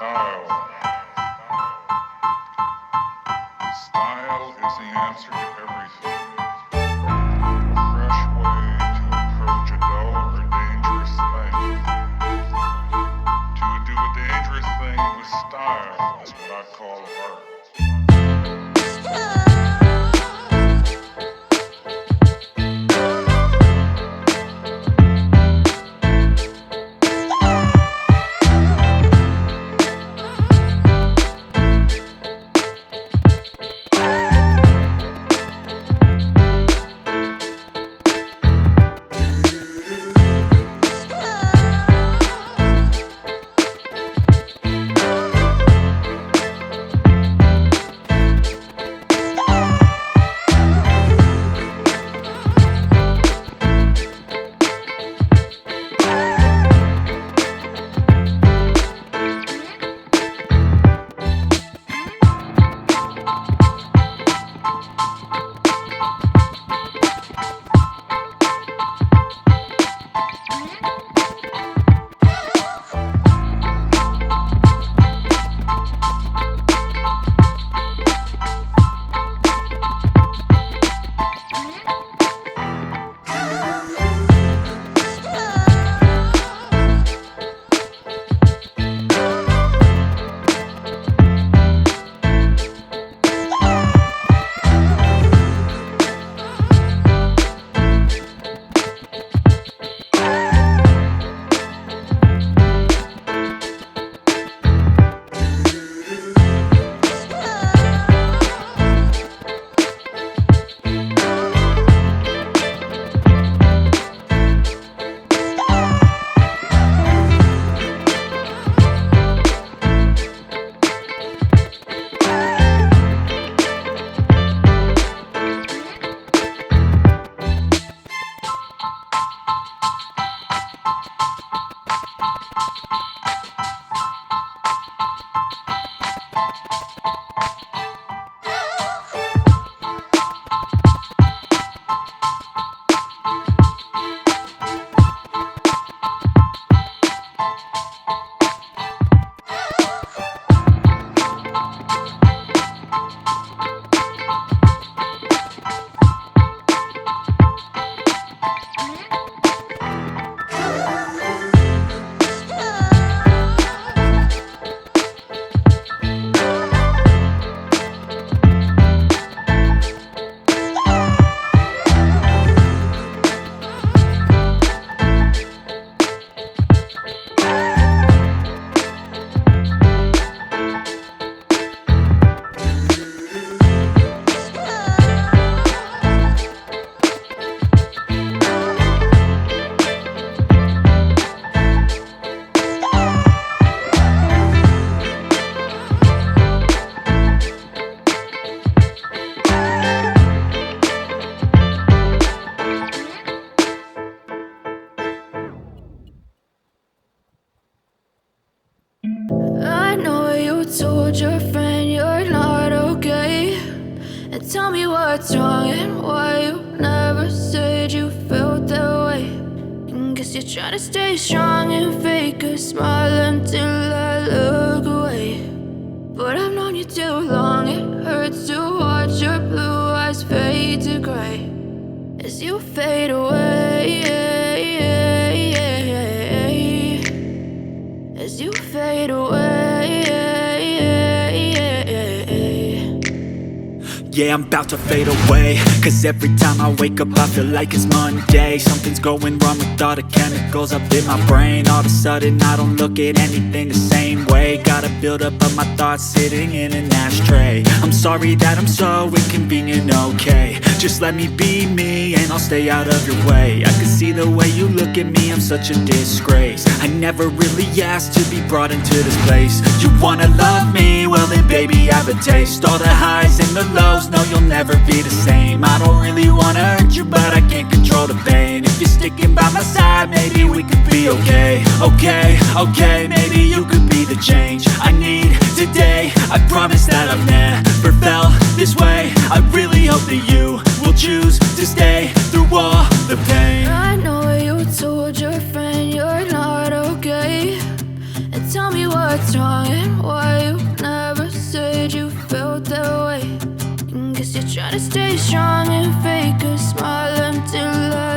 Style. Style is the answer to everything. A fresh way to approach a dull or dangerous thing. To do a dangerous thing with style is what I call art. I know you told your friend you're not okay. And tell me what's wrong and why you never said you felt that way. And guess you're trying to stay strong and fake a smile until I look away. But I've known you too long, it hurts to watch your blue eyes fade to gray as you fade away. As you fade away. Yeah, I'm about to fade away, cause every time I wake up I feel like it's Monday. Something's going wrong with all the chemicals up in my brain. All of a sudden I don't look at anything the same way. Gotta build up of my thoughts sitting in an ashtray. I'm sorry that I'm so inconvenient, okay. Just let me be me and I'll stay out of your way. I can see the way you look at me, I'm such a disgrace. I never really asked to be brought into this place. You wanna love me? Well then baby I have a taste. All the highs and the lows, no you'll never be the same. I don't really wanna hurt you but I can't control the pain. If you're sticking by my side maybe we could be okay. Okay, maybe you could be the change I need today. I promise that I've never felt this way. I really hope that you will choose to stay through all the pain. I know you told your friend you're not okay. And tell me what what's wrong and why you never said you felt that way. Guess you're trying to stay strong and fake a smile until I